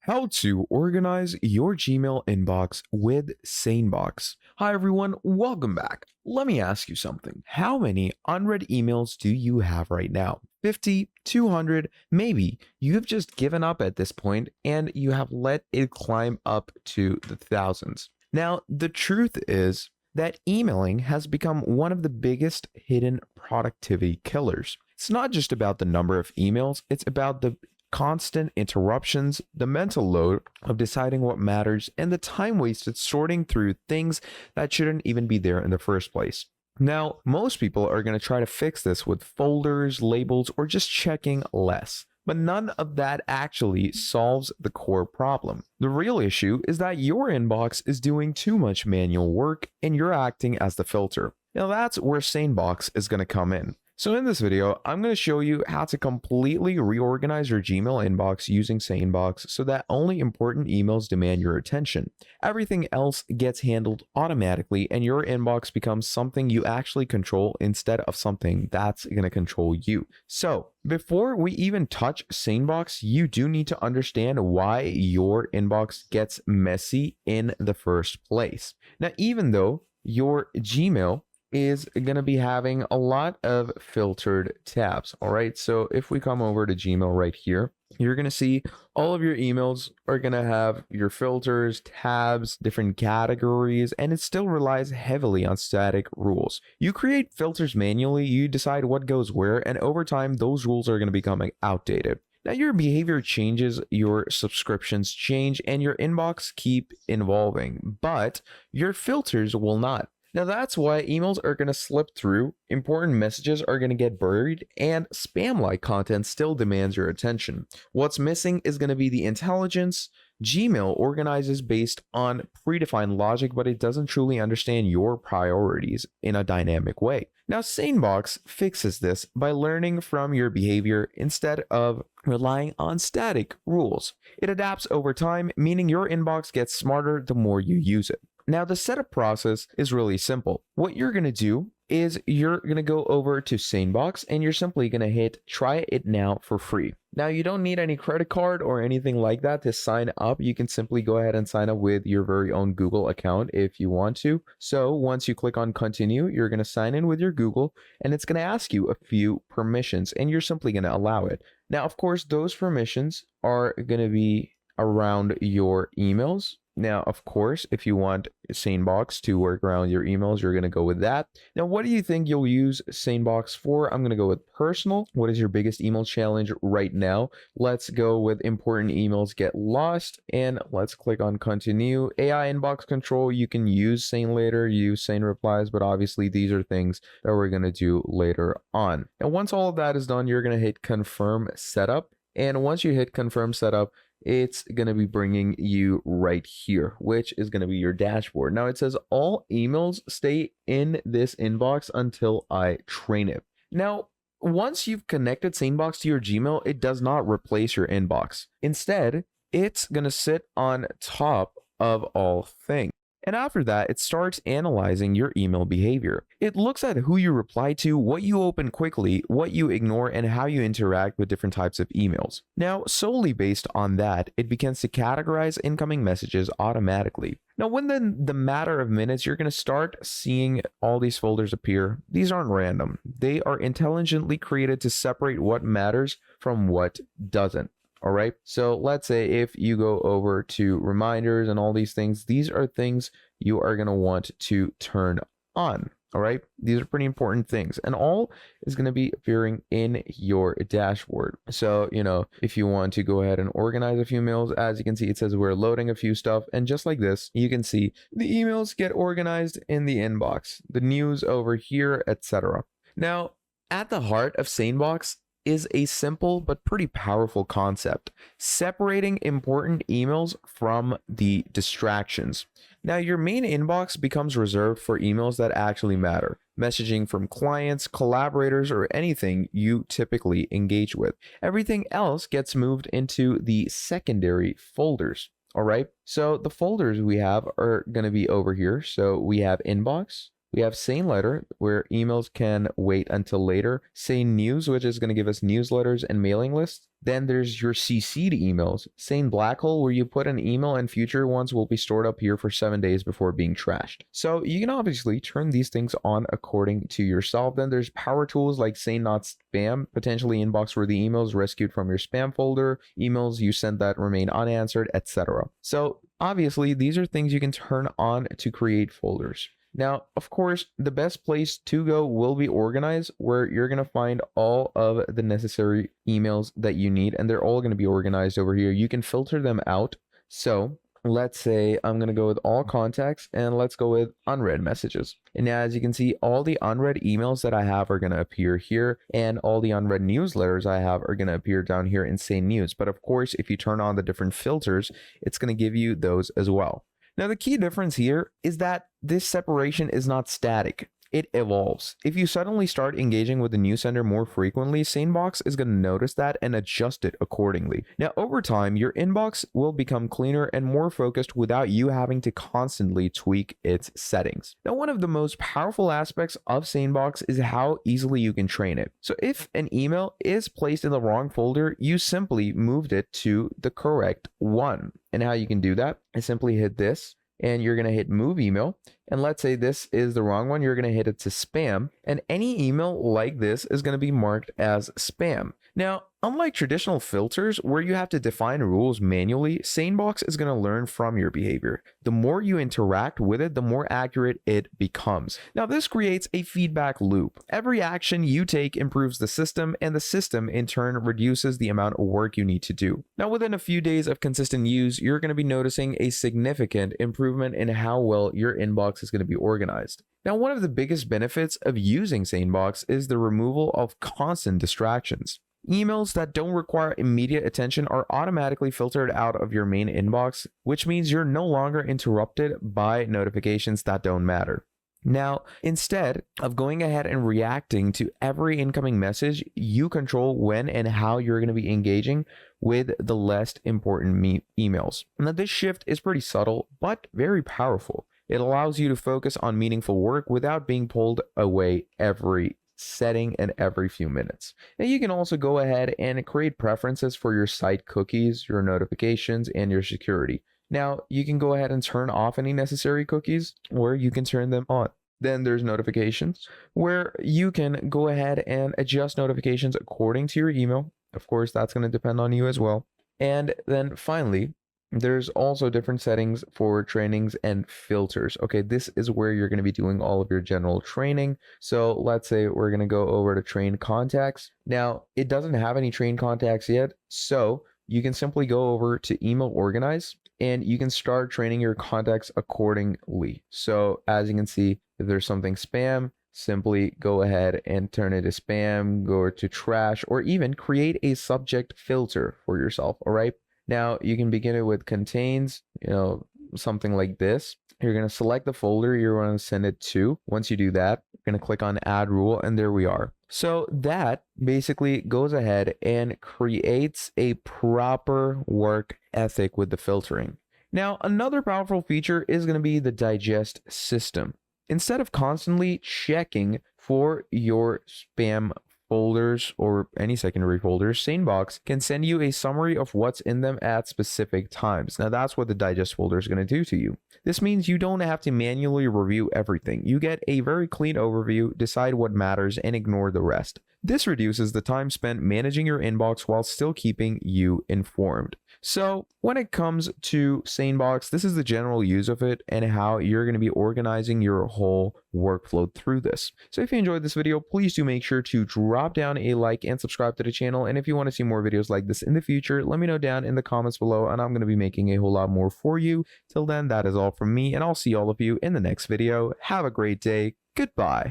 How to organize your Gmail inbox with Sanebox. Hi everyone, welcome back. Let me ask you something. How many unread emails do you have right now? 50, 200, maybe you've just given up at this point and you have let it climb up to the thousands. Now, the truth is that emailing has become one of the biggest hidden productivity killers. It's not just about the number of emails, it's about the constant interruptions, the mental load of deciding what matters, and the time wasted sorting through things that shouldn't even be there in the first place. Now, most people are going to try to fix this with folders, labels, or just checking less. But none of that actually solves the core problem. The real issue is that your inbox is doing too much manual work and you're acting as the filter. Now that's where Sanebox is going to come in. So in this video, I'm going to show you how to completely reorganize your Gmail inbox using Sanebox so that only important emails demand your attention. Everything else gets handled automatically and your inbox becomes something you actually control instead of something that's going to control you. So before we even touch Sanebox, you do need to understand why your inbox gets messy in the first place. Now, even though your Gmail is going to be having a lot of filtered tabs. All right. So if we come over to Gmail right here, you're going to see all of your emails are going to have your filters, tabs, different categories, and it still relies heavily on static rules. You create filters manually, you decide what goes where, and over time, those rules are going to become outdated. Now your behavior changes, your subscriptions change, and your inbox keep evolving, but your filters will not. Now that's why emails are going to slip through, important messages are going to get buried, and spam-like content still demands your attention. What's missing is going to be the intelligence. Gmail organizes based on predefined logic, but it doesn't truly understand your priorities in a dynamic way. Now Sanebox fixes this by learning from your behavior instead of relying on static rules. It adapts over time, meaning your inbox gets smarter the more you use it. Now, the setup process is really simple. What you're going to do is you're going to go over to Sanebox and you're simply going to hit try it now for free. Now, you don't need any credit card or anything like that to sign up. You can simply go ahead and sign up with your very own Google account if you want to. So once you click on continue, you're going to sign in with your Google and it's going to ask you a few permissions and you're simply going to allow it. Now, of course, those permissions are going to be around your emails. Now, of course, if you want Sanebox to work around your emails, you're going to go with that. Now, what do you think you'll use Sanebox for? I'm going to go with personal. What is your biggest email challenge right now? Let's go with important emails get lost and let's click on continue. AI inbox control, you can use Sane later, use Sane replies, but obviously these are things that we're going to do later on. And once all of that is done, you're going to hit confirm setup. And once you hit confirm setup, it's going to be bringing you right here, which is going to be your dashboard. Now it says all emails stay in this inbox until I train it. Now, once you've connected Sanebox to your Gmail, it does not replace your inbox. Instead, it's going to sit on top of all things. And after that, it starts analyzing your email behavior. It looks at who you reply to, what you open quickly, what you ignore, and how you interact with different types of emails. Now, solely based on that, it begins to categorize incoming messages automatically. Now, within the matter of minutes, you're going to start seeing all these folders appear. These aren't random. They are intelligently created to separate what matters from what doesn't. All right. So let's say if you go over to reminders and all these things, these are things you are going to want to turn on. All right. These are pretty important things and all is going to be appearing in your dashboard. So, if you want to go ahead and organize a few mails, as you can see, it says we're loading a few stuff. And just like this, you can see the emails get organized in the inbox, the news over here, etc. Now, at the heart of Sanebox is a simple but pretty powerful concept, separating important emails from the distractions. Now, your main inbox becomes reserved for emails that actually matter, messaging from clients, collaborators, or anything you typically engage with. Everything else gets moved into the secondary folders. All right, so the folders we have are going to be over here. So we have inbox, We have Sane Letter, where emails can wait until later. Sane News, which is going to give us newsletters and mailing lists. Then there's your CC'd emails. Sane Black Hole, where you put an email and future ones will be stored up here for 7 days before being trashed. So you can obviously turn these things on according to yourself. Then there's power tools like Sane Not Spam, potentially inbox worthy emails rescued from your spam folder, emails you sent that remain unanswered, etc. So obviously, these are things you can turn on to create folders. Now, of course, the best place to go will be organized, where you're going to find all of the necessary emails that you need, and they're all going to be organized over here. You can filter them out. So let's say I'm going to go with all contacts, and let's go with unread messages. And now, as you can see, all the unread emails that I have are going to appear here, and all the unread newsletters I have are going to appear down here in Sane News. But of course, if you turn on the different filters, it's going to give you those as well. Now, the key difference here is that this separation is not static. It evolves. If you suddenly start engaging with the new sender more frequently, Sanebox is going to notice that and adjust it accordingly. Now, over time, your inbox will become cleaner and more focused without you having to constantly tweak its settings. Now, one of the most powerful aspects of Sanebox is how easily you can train it. So if an email is placed in the wrong folder, you simply moved it to the correct one. And how you can do that is simply hit this, and you're going to hit move email. And let's say this is the wrong one. You're going to hit it to spam. And any email like this is going to be marked as spam. Now, unlike traditional filters where you have to define rules manually, Sanebox is going to learn from your behavior. The more you interact with it, the more accurate it becomes. Now, this creates a feedback loop. Every action you take improves the system, and the system in turn reduces the amount of work you need to do. Now, within a few days of consistent use, you're going to be noticing a significant improvement in how well your inbox is going to be organized. Now, one of the biggest benefits of using Sanebox is the removal of constant distractions. Emails that don't require immediate attention are automatically filtered out of your main inbox, which means you're no longer interrupted by notifications that don't matter. Now, instead of going ahead and reacting to every incoming message, you control when and how you're going to be engaging with the less important emails. Now, this shift is pretty subtle, but very powerful. It allows you to focus on meaningful work without being pulled away every setting and every few minutes. Now, you can also go ahead and create preferences for your site cookies, your notifications, and your security. Now, you can go ahead and turn off any necessary cookies, or you can turn them on. Then there's notifications, where you can go ahead and adjust notifications according to your email. Of course, that's going to depend on you as well. And then finally, there's also different settings for trainings and filters. Okay, this is where you're going to be doing all of your general training. So let's say we're going to go over to train contacts. Now, it doesn't have any train contacts yet, so you can simply go over to email organize, and you can start training your contacts accordingly. So as you can see, if there's something spam, simply go ahead and turn it to spam, go to trash, or even create a subject filter for yourself. All right. Now, you can begin it with contains, something like this. You're going to select the folder you're going to send it to. Once you do that, you're going to click on add rule, and there we are. So that basically goes ahead and creates a proper work ethic with the filtering. Now, another powerful feature is going to be the digest system. Instead of constantly checking for your spam folders or any secondary folders, Sanebox can send you a summary of what's in them at specific times. Now, that's what the digest folder is going to do to you. This means you don't have to manually review everything. You get a very clean overview, decide what matters, and ignore the rest. This reduces the time spent managing your inbox while still keeping you informed. So when it comes to Sanebox, this is the general use of it and how you're going to be organizing your whole workflow through this. So if you enjoyed this video, please do make sure to drop down a like and subscribe to the channel. And if you want to see more videos like this in the future, let me know down in the comments below, and I'm going to be making a whole lot more for you. Till then, that is all from me, and I'll see all of you in the next video. Have a great day. Goodbye.